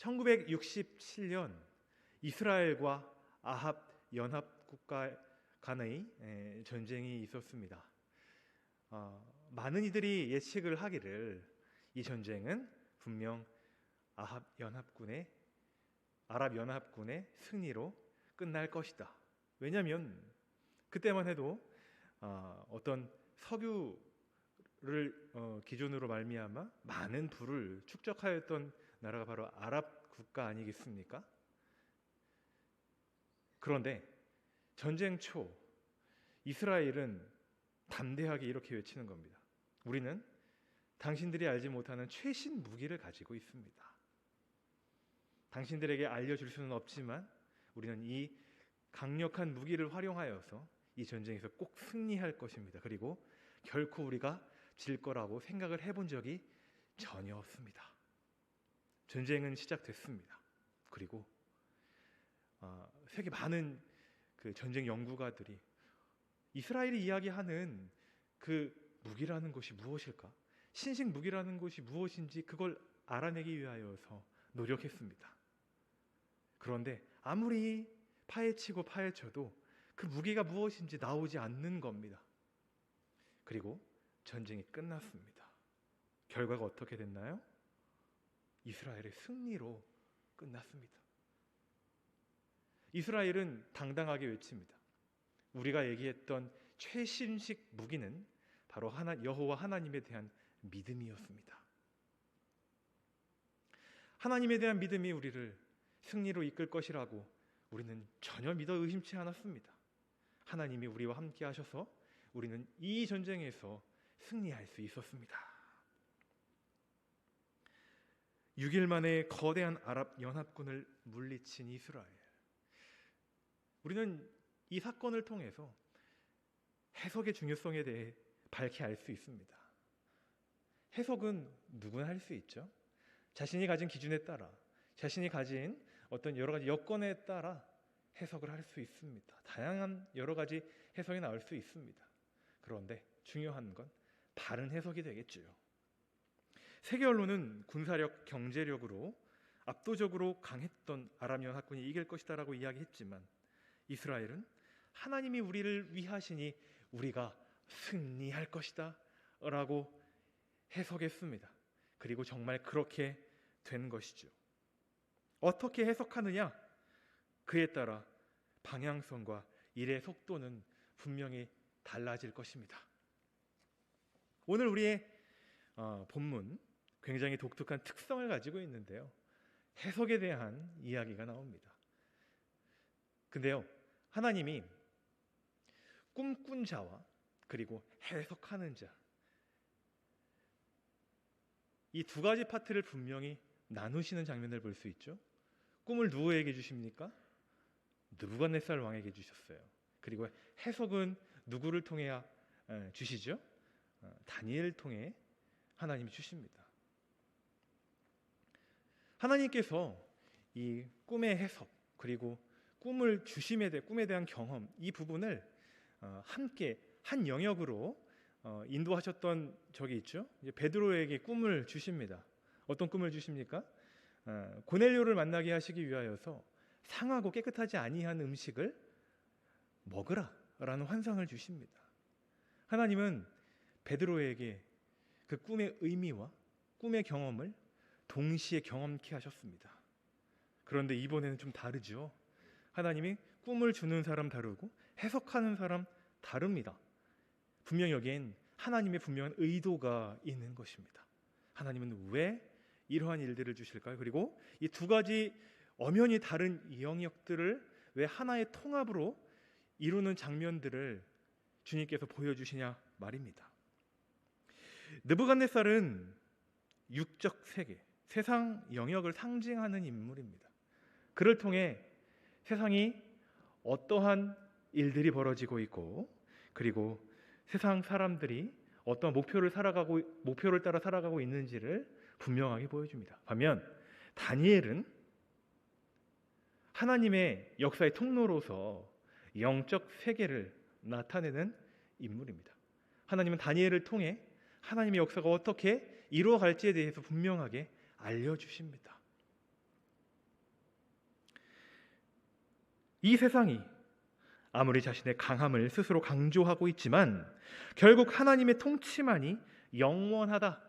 1967년 이스라엘과 아합 연합국가 간의 전쟁이 있었습니다. 많은 이들이 예측을 하기를 이 전쟁은 분명 아랍 연합군의 승리로 끝날 것이다. 왜냐하면 그때만 해도 어떤 석유를 기준으로 말미암아 많은 부를 축적하였던 나라가 바로 아랍 국가 아니겠습니까? 그런데 전쟁 초 이스라엘은 담대하게 이렇게 외치는 겁니다. 우리는 당신들이 알지 못하는 최신 무기를 가지고 있습니다. 당신들에게 알려줄 수는 없지만 우리는 이 강력한 무기를 활용하여서 이 전쟁에서 꼭 승리할 것입니다. 그리고 결코 우리가 질 거라고 생각을 해본 적이 전혀 없습니다. 전쟁은 시작됐습니다. 그리고 세계 많은 그 전쟁 연구가들이 이스라엘이 이야기하는 그 무기라는 것이 무엇일까? 신식 무기라는 것이 무엇인지 그걸 알아내기 위하여서 노력했습니다. 그런데 아무리 파헤치고 파헤쳐도 그 무기가 무엇인지 나오지 않는 겁니다. 그리고 전쟁이 끝났습니다. 결과가 어떻게 됐나요? 이스라엘의 승리로 끝났습니다. 이스라엘은 당당하게 외칩니다. 우리가 얘기했던 최신식 무기는 바로 여호와 하나님에 대한 믿음이었습니다. 하나님에 대한 믿음이 우리를 승리로 이끌 것이라고 우리는 전혀 믿어 의심치 않았습니다. 하나님이 우리와 함께 하셔서 우리는 이 전쟁에서 승리할 수 있었습니다. 6일 만에 거대한 아랍 연합군을 물리친 이스라엘. 우리는 이 사건을 통해서 해석의 중요성에 대해 밝히 알 수 있습니다. 해석은 누구나 할 수 있죠. 자신이 가진 기준에 따라, 자신이 가진 어떤 여러 가지 여건에 따라 해석을 할 수 있습니다. 다양한 여러 가지 해석이 나올 수 있습니다. 그런데 중요한 건 바른 해석이 되겠죠. 세계 언론은 군사력, 경제력으로 압도적으로 강했던 아랍 연합군이 이길 것이다라고 이야기했지만 이스라엘은 하나님이 우리를 위하시니 우리가 승리할 것이다 라고 해석했습니다. 그리고 정말 그렇게 된 것이죠. 어떻게 해석하느냐? 그에 따라 방향성과 일의 속도는 분명히 달라질 것입니다. 오늘 우리의 본문 굉장히 독특한 특성을 가지고 있는데요. 해석에 대한 이야기가 나옵니다. 근데요, 하나님이 꿈꾼 자와 그리고 해석하는 자, 이 두 가지 파트를 분명히 나누시는 장면을 볼 수 있죠. 꿈을 누구에게 주십니까? 느부갓네살 왕에게 주셨어요. 그리고 해석은 누구를 통해야 주시죠? 다니엘을 통해 하나님이 주십니다. 하나님께서 이 꿈의 해석 그리고 꿈을 주심에 대해 꿈에 대한 경험 이 부분을 함께 한 영역으로 인도하셨던 적이 있죠. 이제 베드로에게 꿈을 주십니다. 어떤 꿈을 주십니까? 고넬료를 만나게 하시기 위하여서 상하고 깨끗하지 아니한 음식을 먹으라라는 환상을 주십니다. 하나님은 베드로에게 그 꿈의 의미와 꿈의 경험을 동시에 경험케 하셨습니다. 그런데 이번에는 좀 다르죠. 하나님이 꿈을 주는 사람 다르고 해석하는 사람 다릅니다. 분명히 여기엔 하나님의 분명한 의도가 있는 것입니다. 하나님은 왜 이러한 일들을 주실까요? 그리고 이 두 가지 엄연히 다른 영역들을 왜 하나의 통합으로 이루는 장면들을 주님께서 보여주시냐 말입니다. 느부갓네살은 육적 세계, 세상 영역을 상징하는 인물입니다. 그를 통해 세상이 어떠한 일들이 벌어지고 있고 그리고 세상 사람들이 어떤 목표를 따라 살아가고 있는지를 분명하게 보여줍니다. 반면 다니엘은 하나님의 역사의 통로로서 영적 세계를 나타내는 인물입니다. 하나님은 다니엘을 통해 하나님의 역사가 어떻게 이루어갈지에 대해서 분명하게 알려주십니다. 이 세상이 아무리 자신의 강함을 스스로 강조하고 있지만 결국 하나님의 통치만이 영원하다.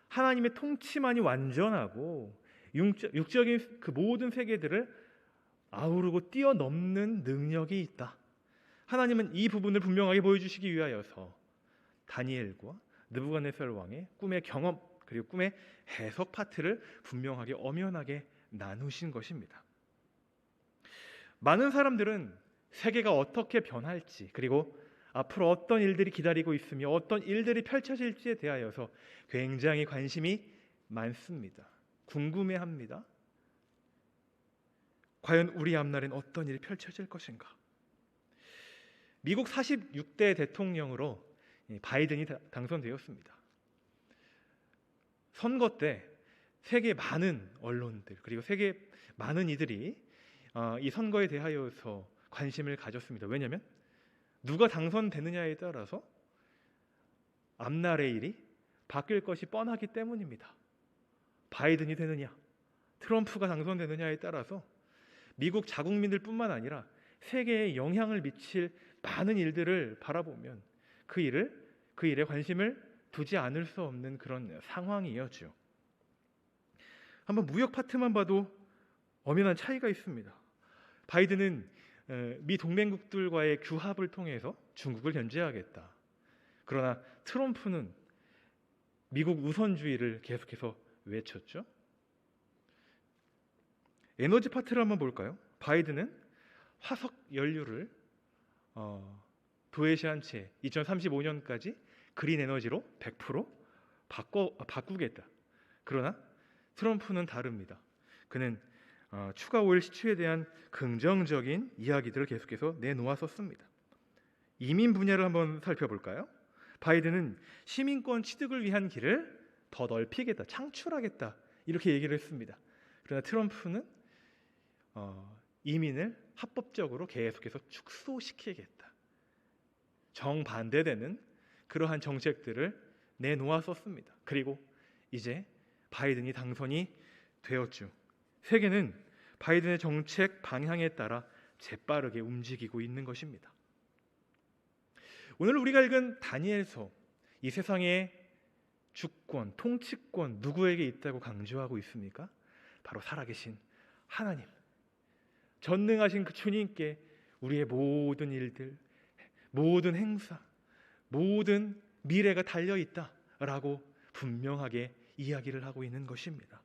하나님의 통치만이 완전하고 육적인 그 모든 세계들을 아우르고 뛰어넘는 능력이 있다. 하나님은 이 부분을 분명하게 보여주시기 위하여서 다니엘과 느부갓네살 왕의 꿈의 경험 그리고 꿈의 해석 파트를 분명하게 엄연하게 나누신 것입니다. 많은 사람들은 세계가 어떻게 변할지 그리고 앞으로 어떤 일들이 기다리고 있으며 어떤 일들이 펼쳐질지에 대하여서 굉장히 관심이 많습니다. 궁금해합니다. 과연 우리 앞날엔 어떤 일이 펼쳐질 것인가? 미국 46대 대통령으로 바이든이 당선되었습니다. 선거 때 세계 많은 언론들 그리고 세계 많은 이들이 이 선거에 대하여서 관심을 가졌습니다. 왜냐하면 누가 당선되느냐에 따라서 앞날의 일이 바뀔 것이 뻔하기 때문입니다. 바이든이 되느냐, 트럼프가 당선되느냐에 따라서 미국 자국민들뿐만 아니라 세계에 영향을 미칠 많은 일들을 바라보면 그 일에 관심을 두지 않을 수 없는 그런 상황이었죠. 한번 무역 파트만 봐도 엄연한 차이가 있습니다. 바이든은 미 동맹국들과의 규합을 통해서 중국을 견제하겠다. 그러나 트럼프는 미국 우선주의를 계속해서 외쳤죠. 에너지 파트를 한번 볼까요? 바이든은 화석 연료를 도외시한 채 2035년까지 그린 에너지로 100% 바꾸겠다. 그러나 트럼프는 다릅니다. 그는 추가 오일 시추에 대한 긍정적인 이야기들을 계속해서 내놓았었습니다. 이민 분야를 한번 살펴볼까요? 바이든은 시민권 취득을 위한 길을 더 넓히겠다, 창출하겠다 이렇게 얘기를 했습니다. 그러나 트럼프는 이민을 합법적으로 계속해서 축소시키겠다, 정반대되는 그러한 정책들을 내놓았었습니다. 그리고 이제 바이든이 당선이 되었죠. 세계는 바이든의 정책 방향에 따라 재빠르게 움직이고 있는 것입니다. 오늘 우리가 읽은 다니엘서, 이 세상의 주권, 통치권 누구에게 있다고 강조하고 있습니까? 바로 살아계신 하나님, 전능하신 그 주님께 우리의 모든 일들, 모든 행사, 모든 미래가 달려있다라고 분명하게 이야기를 하고 있는 것입니다.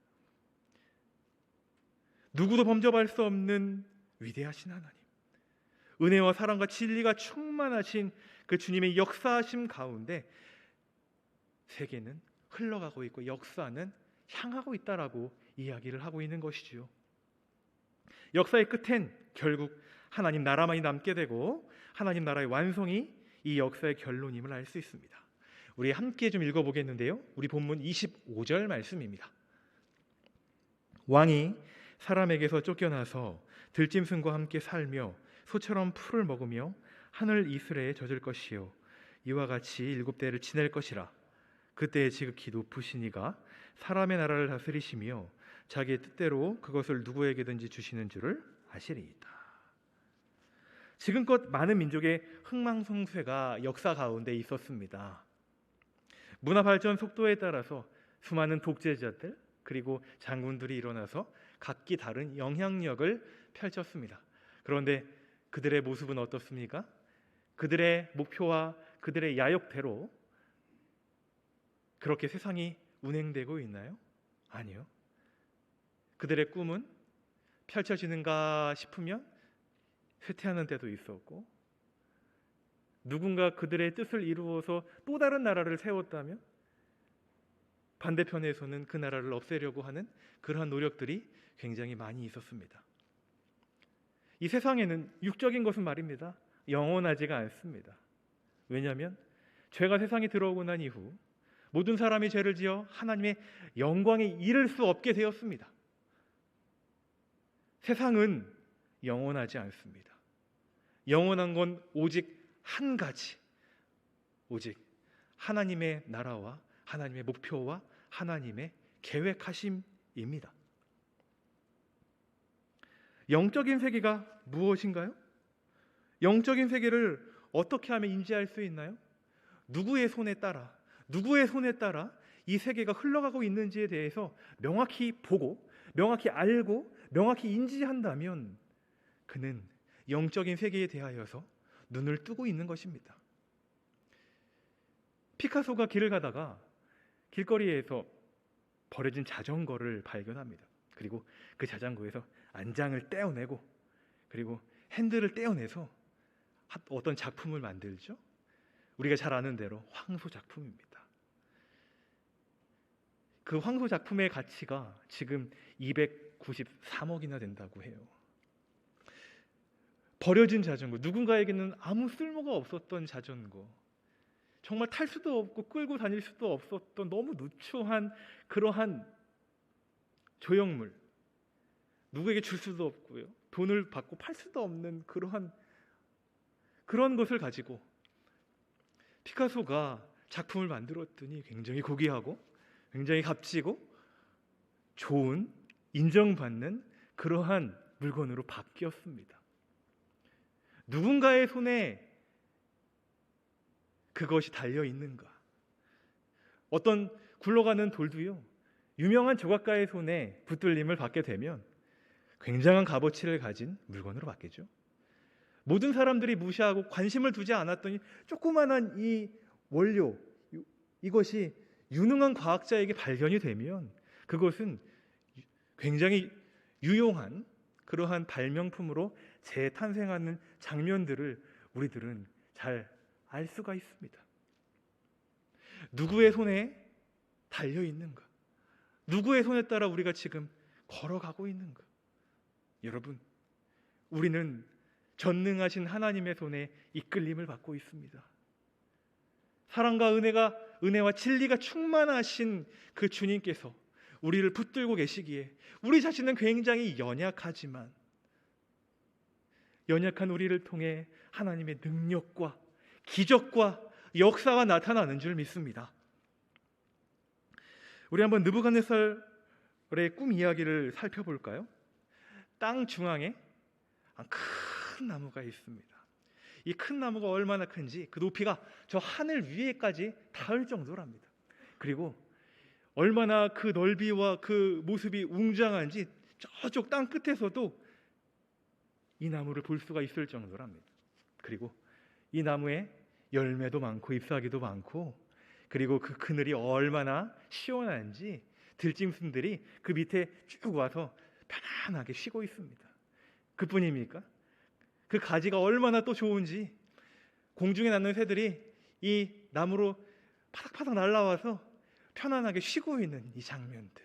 누구도 범접할 수 없는 위대하신 하나님, 은혜와 사랑과 진리가 충만하신 그 주님의 역사하심 가운데 세계는 흘러가고 있고 역사는 향하고 있다라고 이야기를 하고 있는 것이지요. 역사의 끝엔 결국 하나님 나라만이 남게 되고 하나님 나라의 완성이 이 역사의 결론임을 알 수 있습니다. 우리 함께 좀 읽어보겠는데요. 우리 본문 25절 말씀입니다. 왕이 사람에게서 쫓겨나서 들짐승과 함께 살며 소처럼 풀을 먹으며 하늘 이슬에 젖을 것이요 이와 같이 7대를 지낼 것이라. 그때 지극히 높으신 이가 사람의 나라를 다스리시며 자기의 뜻대로 그것을 누구에게든지 주시는 줄을 아시리이다. 지금껏 많은 민족의 흥망성쇠가 역사 가운데 있었습니다. 문화 발전 속도에 따라서 수많은 독재자들 그리고 장군들이 일어나서 각기 다른 영향력을 펼쳤습니다. 그런데 그들의 모습은 어떻습니까? 그들의 목표와 그들의 야욕대로 그렇게 세상이 운행되고 있나요? 아니요. 그들의 꿈은 펼쳐지는가 싶으면 쇠퇴하는 때도 있었고, 누군가 그들의 뜻을 이루어서 또 다른 나라를 세웠다면 반대편에서는 그 나라를 없애려고 하는 그러한 노력들이 굉장히 많이 있었습니다. 이 세상에는 육적인 것은 말입니다, 영원하지가 않습니다. 왜냐하면 죄가 세상에 들어오고 난 이후 모든 사람이 죄를 지어 하나님의 영광에 이를 수 없게 되었습니다. 세상은 영원하지 않습니다. 영원한 건 오직 한 가지, 오직 하나님의 나라와 하나님의 목표와 하나님의 계획하심입니다. 영적인 세계가 무엇인가요? 영적인 세계를 어떻게 하면 인지할 수 있나요? 누구의 손에 따라 이 세계가 흘러가고 있는지에 대해서 명확히 보고, 명확히 알고, 명확히 인지한다면 그는 영적인 세계에 대하여서 눈을 뜨고 있는 것입니다. 피카소가 길을 가다가 길거리에서 버려진 자전거를 발견합니다. 그리고 그 자전거에서 안장을 떼어내고, 그리고 핸들을 떼어내서 어떤 작품을 만들죠. 우리가 잘 아는 대로 황소 작품입니다. 그 황소 작품의 가치가 지금 293억이나 된다고 해요. 버려진 자전거, 누군가에게는 아무 쓸모가 없었던 자전거, 정말 탈 수도 없고 끌고 다닐 수도 없었던 너무 누추한 그러한 조형물, 누구에게 줄 수도 없고요, 돈을 받고 팔 수도 없는 그런 것을 가지고 피카소가 작품을 만들었더니 굉장히 고귀하고 굉장히 값지고 좋은, 인정받는 그러한 물건으로 바뀌었습니다. 누군가의 손에 그것이 달려 있는가? 어떤 굴러가는 돌도요, 유명한 조각가의 손에 붙들림을 받게 되면 굉장한 값어치를 가진 물건으로 바뀌죠. 모든 사람들이 무시하고 관심을 두지 않았더니 조그만한 이 원료, 이것이 유능한 과학자에게 발견이 되면 그것은 굉장히 유용한 그러한 발명품으로 재탄생하는 장면들을 우리들은 잘 알 수가 있습니다. 누구의 손에 달려 있는가? 누구의 손에 따라 우리가 지금 걸어가고 있는가? 여러분, 우리는 전능하신 하나님의 손에 이끌림을 받고 있습니다. 사랑과 은혜와 진리가 충만하신 그 주님께서 우리를 붙들고 계시기에 우리 자신은 굉장히 연약하지만 연약한 우리를 통해 하나님의 능력과 기적과 역사가 나타나는 줄 믿습니다. 우리 한번 느부갓네살의 꿈 이야기를 살펴볼까요? 땅 중앙에 큰 나무가 있습니다. 이 큰 나무가 얼마나 큰지 그 높이가 저 하늘 위에까지 닿을 정도랍니다. 그리고 얼마나 그 넓이와 그 모습이 웅장한지 저쪽 땅 끝에서도 이 나무를 볼 수가 있을 정도랍니다. 그리고 이 나무에 열매도 많고 잎사귀도 많고, 그리고 그 그늘이 얼마나 시원한지 들짐승들이 그 밑에 쭉 와서 편안하게 쉬고 있습니다. 그뿐입니까? 그 가지가 얼마나 또 좋은지 공중에 나는 새들이 이 나무로 파닥파닥 날아와서 편안하게 쉬고 있는 이 장면들.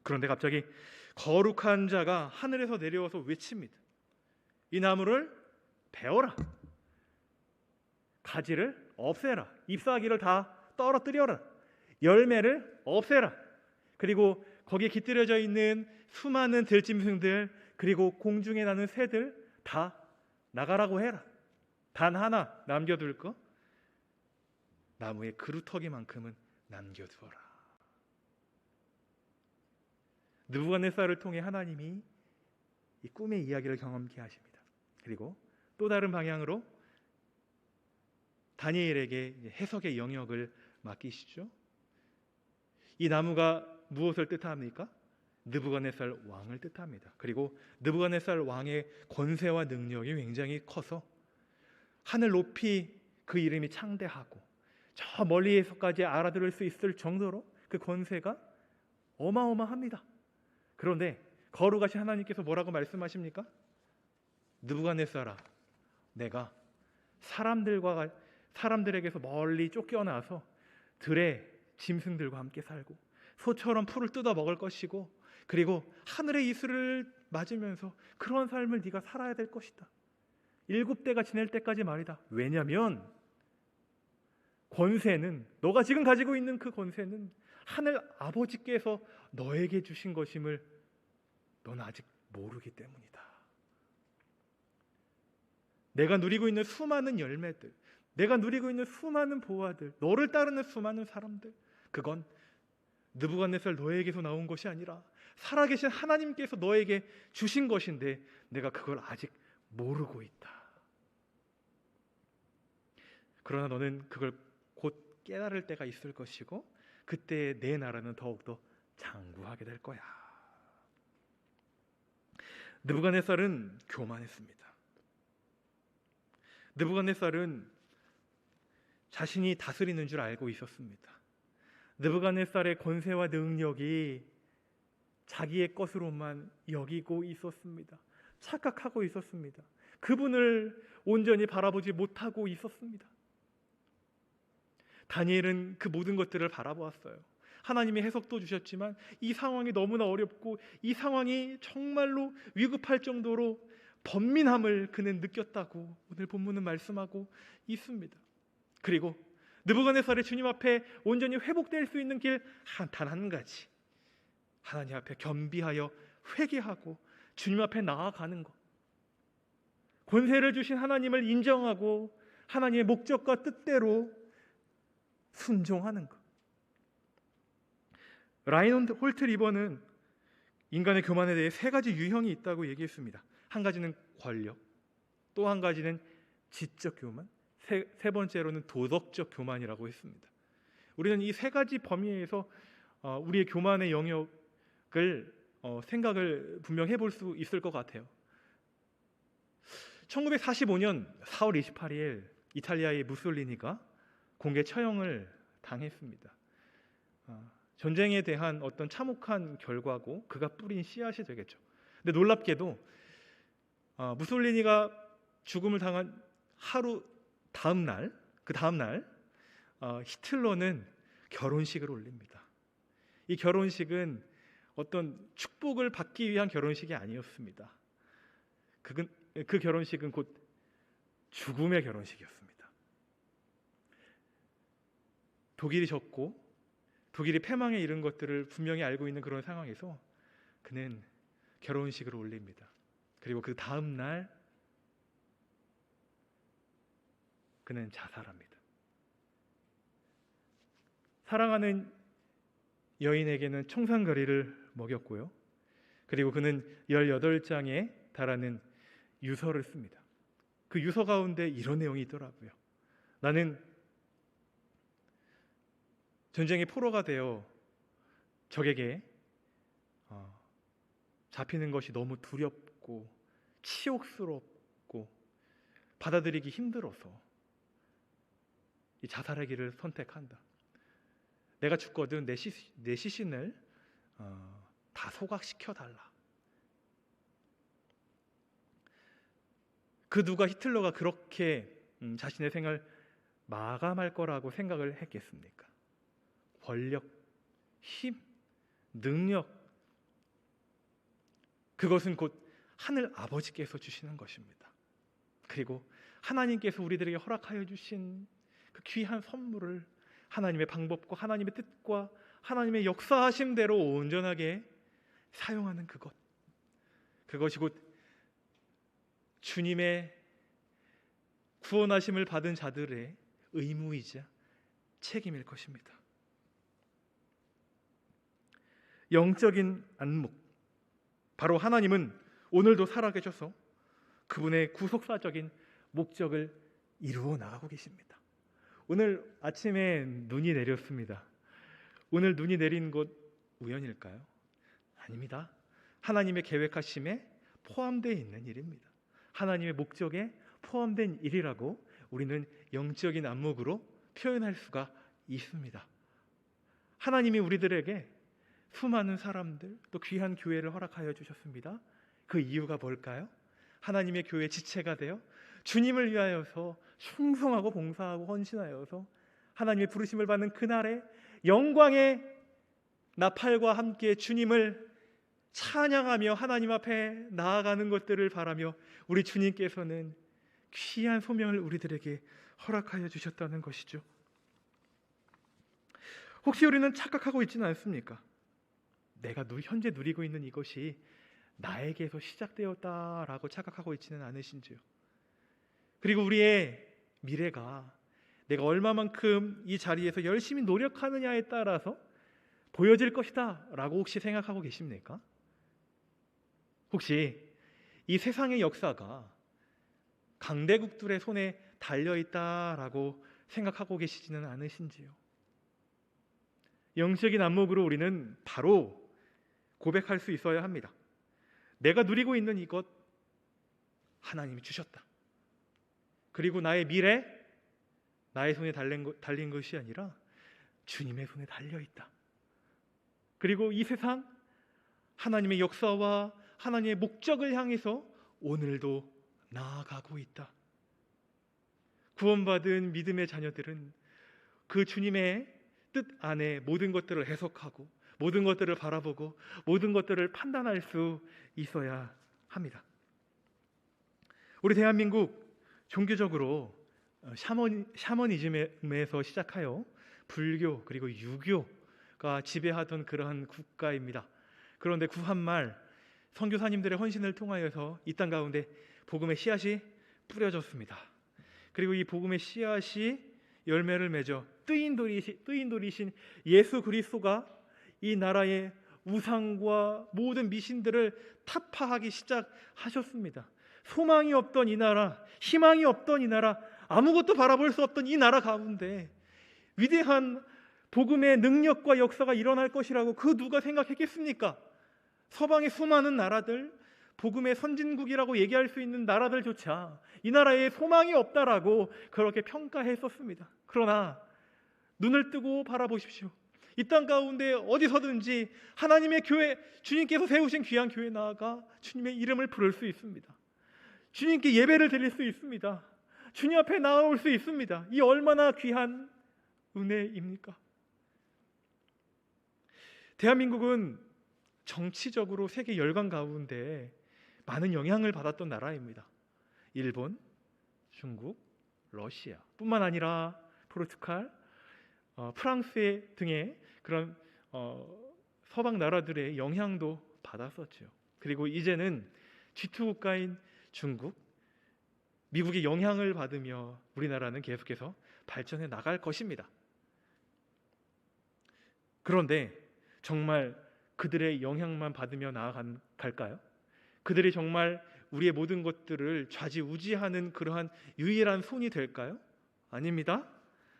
그런데 갑자기 거룩한 자가 하늘에서 내려와서 외칩니다. 이 나무를 베어라. 가지를 없애라. 잎사귀를 다 떨어뜨려라. 열매를 없애라. 그리고 거기에 깃들여져 있는 수많은 들짐승들, 그리고 공중에 나는 새들 다 나가라고 해라. 단 하나 남겨둘 거, 나무의 그루터기만큼은 남겨두어라. 느부갓네살을 통해 하나님이 이 꿈의 이야기를 경험케 하십니다. 그리고 또 다른 방향으로 다니엘에게 해석의 영역을 맡기시죠. 이 나무가 무엇을 뜻합니까? 느부갓네살 왕을 뜻합니다. 그리고 느부갓네살 왕의 권세와 능력이 굉장히 커서 하늘 높이 그 이름이 창대하고 저 멀리에서까지 알아들을 수 있을 정도로 그 권세가 어마어마합니다. 그런데 거룩하신 하나님께서 뭐라고 말씀하십니까? 느부갓네살아, 내가 사람들에게서 멀리 쫓겨나서 들의 짐승들과 함께 살고 소처럼 풀을 뜯어 먹을 것이고, 그리고 하늘의 이슬을 맞으면서 그런 삶을 네가 살아야 될 것이다. 7대가 지낼 때까지 말이다. 왜냐하면 권세는, 너가 지금 가지고 있는 그 권세는 하늘 아버지께서 너에게 주신 것임을 넌 아직 모르기 때문이다. 내가 누리고 있는 수많은 열매들, 내가 누리고 있는 수많은 보화들, 너를 따르는 수많은 사람들, 그건 느부갓네살 너에게서 나온 것이 아니라 살아계신 하나님께서 너에게 주신 것인데 내가 그걸 아직 모르고 있다. 그러나 너는 그걸 곧 깨달을 때가 있을 것이고 그때 내 나라는 더욱더 장구하게 될 거야. 느부갓네살은 교만했습니다. 느부갓네살은 자신이 다스리는 줄 알고 있었습니다. 느부갓네살의 권세와 능력이 자기의 것으로만 여기고 있었습니다. 착각하고 있었습니다. 그분을 온전히 바라보지 못하고 있었습니다. 다니엘은 그 모든 것들을 바라보았어요. 하나님이 해석도 주셨지만 이 상황이 너무나 어렵고 이 상황이 정말로 위급할 정도로 번민함을 그는 느꼈다고 오늘 본문은 말씀하고 있습니다. 그리고 느부갓네살의 주님 앞에 온전히 회복될 수 있는 길 단 한 가지, 하나님 앞에 겸비하여 회개하고 주님 앞에 나아가는 것, 권세를 주신 하나님을 인정하고 하나님의 목적과 뜻대로 순종하는 것. 라인홀트 리버는 인간의 교만에 대해 세 가지 유형이 있다고 얘기했습니다. 한 가지는 권력, 또 한 가지는 지적 교만, 세 번째로는 도덕적 교만이라고 했습니다. 우리는 이 세 가지 범위에서 우리의 교만의 영역을 생각을 분명 해볼 수 있을 것 같아요. 1945년 4월 28일 이탈리아의 무솔리니가 공개 처형을 당했습니다. 전쟁에 대한 어떤 참혹한 결과고 그가 뿌린 씨앗이 되겠죠. 근데 놀랍게도 무솔리니가 죽음을 당한 그 다음 날 히틀러는 결혼식을 올립니다. 이 결혼식은 어떤 축복을 받기 위한 결혼식이 아니었습니다. 그 결혼식은 곧 죽음의 결혼식이었습니다. 독일이 졌고 독일이 패망에 이른 것들을 분명히 알고 있는 그런 상황에서 그는 결혼식을 올립니다. 그리고 그 다음 날 그는 자살합니다. 사랑하는 여인에게는 청산가리를 먹였고요. 그리고 그는 18장에 달하는 유서를 씁니다. 그 유서 가운데 이런 내용이 있더라고요. 나는 전쟁의 포로가 되어 적에게 잡히는 것이 너무 두렵고 치욕스럽고 받아들이기 힘들어서 이 자살의 길을 선택한다. 내가 죽거든 내 시신을 다 소각시켜달라. 그 누가 히틀러가 그렇게 자신의 생을 마감할 거라고 생각을 했겠습니까? 권력, 힘, 능력, 그것은 곧 하늘 아버지께서 주시는 것입니다. 그리고 하나님께서 우리들에게 허락하여 주신 그 귀한 선물을 하나님의 방법과 하나님의 뜻과 하나님의 역사하심대로 온전하게 사용하는 그것이 곧 주님의 구원하심을 받은 자들의 의무이자 책임일 것입니다. 영적인 안목, 바로 하나님은 오늘도 살아계셔서 그분의 구속사적인 목적을 이루어 나가고 계십니다. 오늘 아침에 눈이 내렸습니다. 오늘 눈이 내린 곳 우연일까요? 아닙니다. 하나님의 계획하심에 포함되어 있는 일입니다. 하나님의 목적에 포함된 일이라고 우리는 영적인 안목으로 표현할 수가 있습니다. 하나님이 우리들에게 수많은 사람들, 또 귀한 교회를 허락하여 주셨습니다. 그 이유가 뭘까요? 하나님의 교회 지체가 되어 주님을 위하여서 충성하고 봉사하고 헌신하여서 하나님의 부르심을 받는 그날에 영광의 나팔과 함께 주님을 찬양하며 하나님 앞에 나아가는 것들을 바라며 우리 주님께서는 귀한 소명을 우리들에게 허락하여 주셨다는 것이죠. 혹시 우리는 착각하고 있지는 않습니까? 내가 현재 누리고 있는 이것이 나에게서 시작되었다라고 착각하고 있지는 않으신지요? 그리고 우리의 미래가 내가 얼마만큼 이 자리에서 열심히 노력하느냐에 따라서 보여질 것이다 라고 혹시 생각하고 계십니까? 혹시 이 세상의 역사가 강대국들의 손에 달려있다라고 생각하고 계시지는 않으신지요? 영적인 안목으로 우리는 바로 고백할 수 있어야 합니다. 내가 누리고 있는 이것 하나님이 주셨다. 그리고 나의 미래, 나의 손에 달린 것이 아니라 주님의 손에 달려있다. 그리고 이 세상 하나님의 역사와 하나님의 목적을 향해서 오늘도 나아가고 있다. 구원받은 믿음의 자녀들은 그 주님의 뜻 안에 모든 것들을 해석하고 모든 것들을 바라보고 모든 것들을 판단할 수 있어야 합니다. 우리 대한민국 종교적으로 샤머니즘에서 시작하여 불교 그리고 유교가 지배하던 그러한 국가입니다. 그런데 구한말 선교사님들의 헌신을 통하여서 이 땅 가운데 복음의 씨앗이 뿌려졌습니다. 그리고 이 복음의 씨앗이 열매를 맺어 뜨인돌이신 예수 그리스도가 이 나라의 우상과 모든 미신들을 타파하기 시작하셨습니다. 소망이 없던 이 나라, 희망이 없던 이 나라, 아무것도 바라볼 수 없던 이 나라 가운데 위대한 복음의 능력과 역사가 일어날 것이라고 그 누가 생각했겠습니까? 서방의 수많은 나라들, 복음의 선진국이라고 얘기할 수 있는 나라들조차 이 나라에 소망이 없다라고 그렇게 평가했었습니다. 그러나 눈을 뜨고 바라보십시오. 이 땅 가운데 어디서든지 하나님의 교회, 주님께서 세우신 귀한 교회에 나아가 주님의 이름을 부를 수 있습니다. 주님께 예배를 드릴 수 있습니다. 주님 앞에 나올 수 있습니다. 이 얼마나 귀한 은혜입니까? 대한민국은 정치적으로 세계 열강 가운데 많은 영향을 받았던 나라입니다. 일본, 중국, 러시아 뿐만 아니라 포르투갈, 프랑스 등의 그런 서방 나라들의 영향도 받았었죠. 그리고 이제는 G2 국가인 중국, 미국의 영향을 받으며 우리나라는 계속해서 발전해 나갈 것입니다. 그런데 정말 그들의 영향만 받으며 나아갈까요? 그들이 정말 우리의 모든 것들을 좌지우지하는 그러한 유일한 손이 될까요? 아닙니다.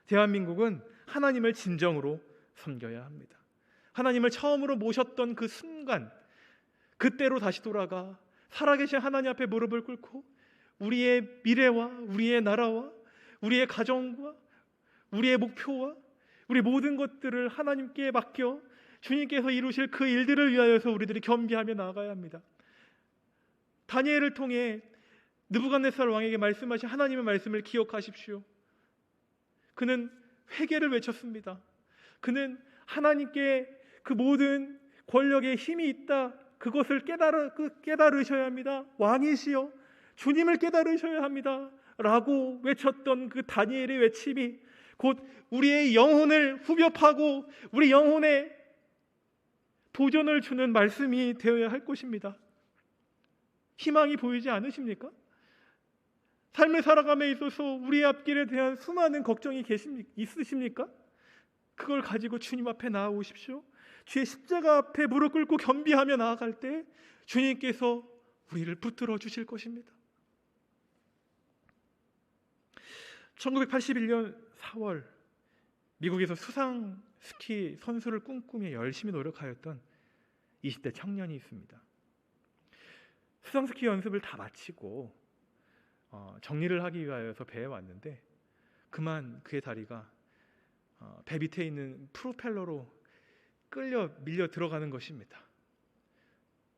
대한민국은 하나님을 진정으로 섬겨야 합니다. 하나님을 처음으로 모셨던 그 순간, 그때로 다시 돌아가 살아계신 하나님 앞에 무릎을 꿇고 우리의 미래와 우리의 나라와 우리의 가정과 우리의 목표와 우리 모든 것들을 하나님께 맡겨 주님께서 이루실 그 일들을 위하여서 우리들이 겸비하며 나아가야 합니다. 다니엘을 통해 느부갓네살 왕에게 말씀하신 하나님의 말씀을 기억하십시오. 그는 회개를 외쳤습니다. 그는 하나님께 그 모든 권력에 힘이 있다, 그것을 깨달으셔야 합니다. 왕이시여 주님을 깨달으셔야 합니다 라고 외쳤던 그 다니엘의 외침이 곧 우리의 영혼을 후벼 파고 우리 영혼에 도전을 주는 말씀이 되어야 할 것입니다. 희망이 보이지 않으십니까? 삶을 살아감에 있어서 우리의 앞길에 대한 수많은 걱정이 있으십니까? 그걸 가지고 주님 앞에 나아오십시오. 주의 십자가 앞에 무릎 꿇고 겸비하며 나아갈 때 주님께서 우리를 붙들어 주실 것입니다. 1981년 4월 미국에서 수상 스키 선수를 꿈꾸며 열심히 노력하였던 20대 청년이 있습니다. 수상 스키 연습을 다 마치고 정리를 하기 위하여서 배에 왔는데 그만 그의 다리가 배 밑에 있는 프로펠러로 밀려 들어가는 것입니다.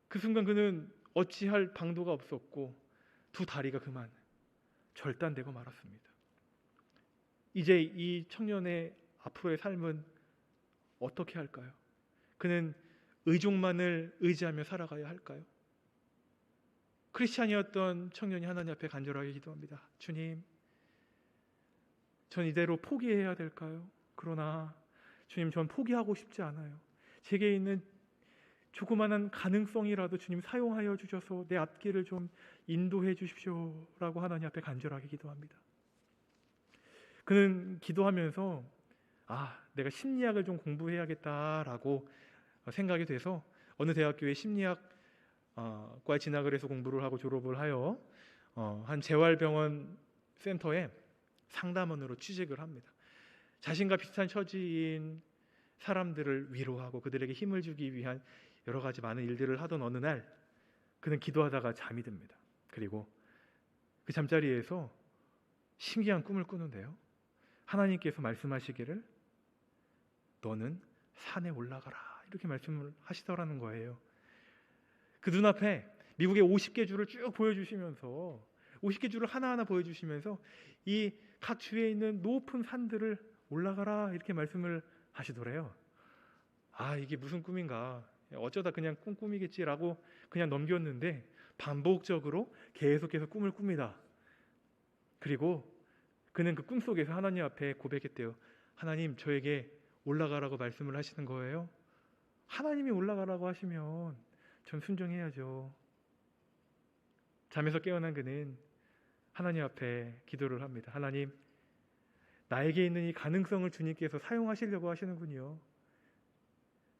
그 순간 그는 어찌할 방도가 없었고 두 다리가 그만 절단되고 말았습니다. 이제 이 청년의 앞으로의 삶은 어떻게 할까요? 그는 의족만을 의지하며 살아가야 할까요? 크리스찬이었던 청년이 하나님 앞에 간절하게 기도합니다. 주님, 전 이대로 포기해야 될까요? 그러나 주님, 전 포기하고 싶지 않아요. 제게 있는 조그마한 가능성이라도 주님 사용하여 주셔서 내 앞길을 좀 인도해 주십시오 라고 하나님 앞에 간절하게 기도합니다. 그는 기도하면서 내가 심리학을 좀 공부해야겠다라고 생각이 돼서 어느 대학교에 심리학과에 진학을 해서 공부를 하고 졸업을 하여 한 재활병원 센터에 상담원으로 취직을 합니다. 자신과 비슷한 처지인 사람들을 위로하고 그들에게 힘을 주기 위한 여러 가지 많은 일들을 하던 어느 날 그는 기도하다가 잠이 듭니다. 그리고 그 잠자리에서 신기한 꿈을 꾸는데요. 하나님께서 말씀하시기를 너는 산에 올라가라 이렇게 말씀을 하시더라는 거예요. 그 눈앞에 미국의 50개 주를 쭉 보여주시면서 50개 주를 하나하나 보여주시면서 이 각 주에 있는 높은 산들을 올라가라 이렇게 말씀을 하시더래요. 이게 무슨 꿈인가, 어쩌다 그냥 꿈이겠지라고 그냥 넘겼는데 반복적으로 계속해서 꿈을 꿉니다. 그리고 그는 그 꿈속에서 하나님 앞에 고백했대요. 하나님, 저에게 올라가라고 말씀을 하시는 거예요? 하나님이 올라가라고 하시면 전 순종해야죠. 잠에서 깨어난 그는 하나님 앞에 기도를 합니다. 하나님, 나에게 있는 이 가능성을 주님께서 사용하시려고 하시는군요.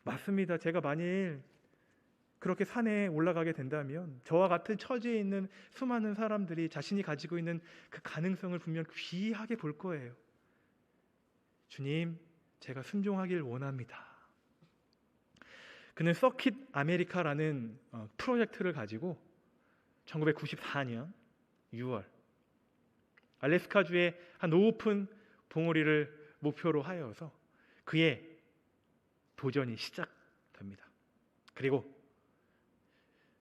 맞습니다. 제가 만일 그렇게 산에 올라가게 된다면 저와 같은 처지에 있는 수많은 사람들이 자신이 가지고 있는 그 가능성을 분명 귀하게 볼 거예요. 주님, 제가 순종하길 원합니다. 그는 서킷 아메리카라는 프로젝트를 가지고 1994년 6월 알래스카주의 한 높은 봉우리를 목표로 하여서 그의 도전이 시작됩니다. 그리고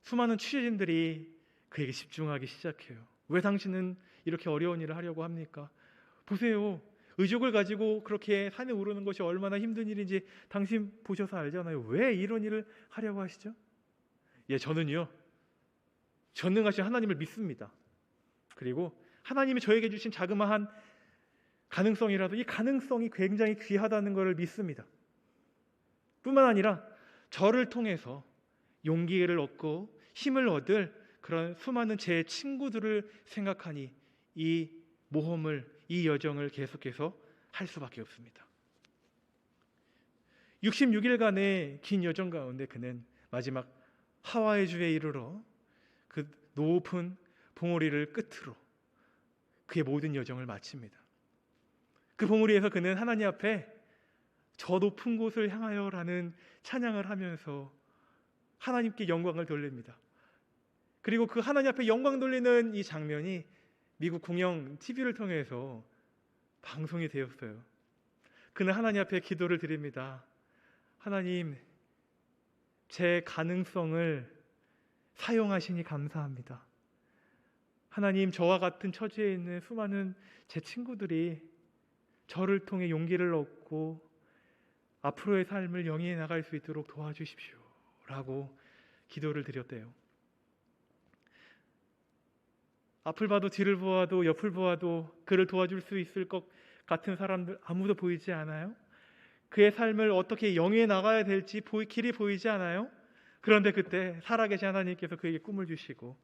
수많은 취재진들이 그에게 집중하기 시작해요. 왜 당신은 이렇게 어려운 일을 하려고 합니까? 보세요. 의족을 가지고 그렇게 산에 오르는 것이 얼마나 힘든 일인지 당신 보셔서 알잖아요. 왜 이런 일을 하려고 하시죠? 저는요, 전능하신 하나님을 믿습니다. 그리고 하나님이 저에게 주신 자그마한 가능성이라도 이 가능성이 굉장히 귀하다는 것을 믿습니다. 뿐만 아니라 저를 통해서 용기를 얻고 힘을 얻을 그런 수많은 제 친구들을 생각하니 이 모험을, 이 여정을 계속해서 할 수밖에 없습니다. 66일간의 긴 여정 가운데 그는 마지막 하와이주에 이르러 그 높은 봉우리를 끝으로 그의 모든 여정을 마칩니다. 그 봉우리에서 그는 하나님 앞에 저 높은 곳을 향하여라는 찬양을 하면서 하나님께 영광을 돌립니다. 그리고 그 하나님 앞에 영광 돌리는 이 장면이 미국 공영 TV를 통해서 방송이 되었어요. 그는 하나님 앞에 기도를 드립니다. 하나님, 제 가능성을 사용하시니 감사합니다. 하나님, 저와 같은 처지에 있는 수많은 제 친구들이 저를 통해 용기를 얻고 앞으로의 삶을 영위해 나갈 수 있도록 도와주십시오 라고 기도를 드렸대요. 앞을 봐도 뒤를 보아도 옆을 보아도 그를 도와줄 수 있을 것 같은 사람들 아무도 보이지 않아요? 그의 삶을 어떻게 영위해 나가야 될지 길이 보이지 않아요? 그런데 그때 살아계신 하나님께서 그에게 꿈을 주시고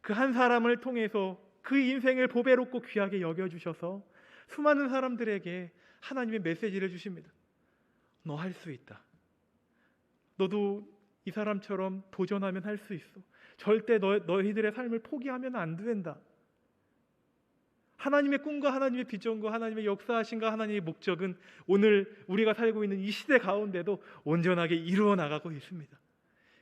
그 한 사람을 통해서 그 인생을 보배롭고 귀하게 여겨주셔서 수많은 사람들에게 하나님의 메시지를 주십니다. 너 할 수 있다. 너도 이 사람처럼 도전하면 할 수 있어. 절대 너희들의 삶을 포기하면 안 된다. 하나님의 꿈과 하나님의 비전과 하나님의 역사하심과 하나님의 목적은 오늘 우리가 살고 있는 이 시대 가운데도 온전하게 이루어 나가고 있습니다.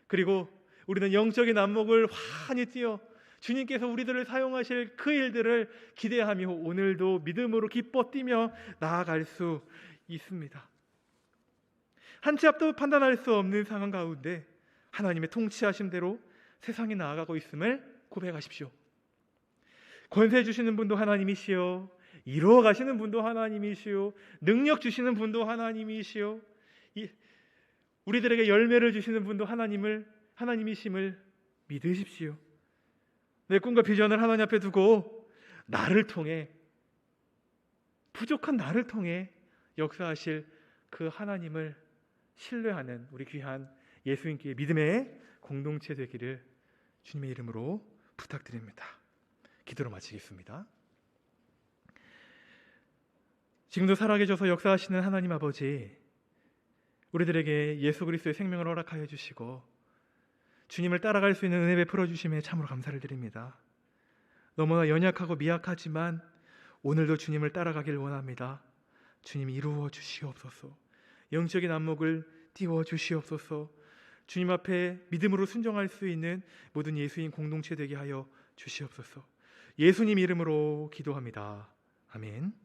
그리고 우리는 영적인 안목을 환히 띄어 주님께서 우리들을 사용하실 그 일들을 기대하며 오늘도 믿음으로 기뻐 뛰며 나아갈 수 있습니다. 한 치 앞도 판단할 수 없는 상황 가운데 하나님의 통치하심대로 세상이 나아가고 있음을 고백하십시오. 권세 주시는 분도 하나님이시요, 이루어 가시는 분도 하나님이시요, 능력 주시는 분도 하나님이시요, 우리들에게 열매를 주시는 분도 하나님이심을 믿으십시오. 내 꿈과 비전을 하나님 앞에 두고 나를 통해, 부족한 나를 통해 역사하실 그 하나님을 신뢰하는 우리 귀한 예수님께 믿음의 공동체 되기를 주님의 이름으로 부탁드립니다. 기도로 마치겠습니다. 지금도 살아계셔서 역사하시는 하나님 아버지, 우리들에게 예수 그리스도의 생명을 허락하여 주시고 주님을 따라갈 수 있는 은혜 베풀어 주심에 참으로 감사를 드립니다. 너무나 연약하고 미약하지만 오늘도 주님을 따라가길 원합니다. 주님 이루어 주시옵소서. 영적인 안목을 띄워 주시옵소서. 주님 앞에 믿음으로 순종할 수 있는 모든 예수인 공동체 되게 하여 주시옵소서. 예수님 이름으로 기도합니다. 아멘.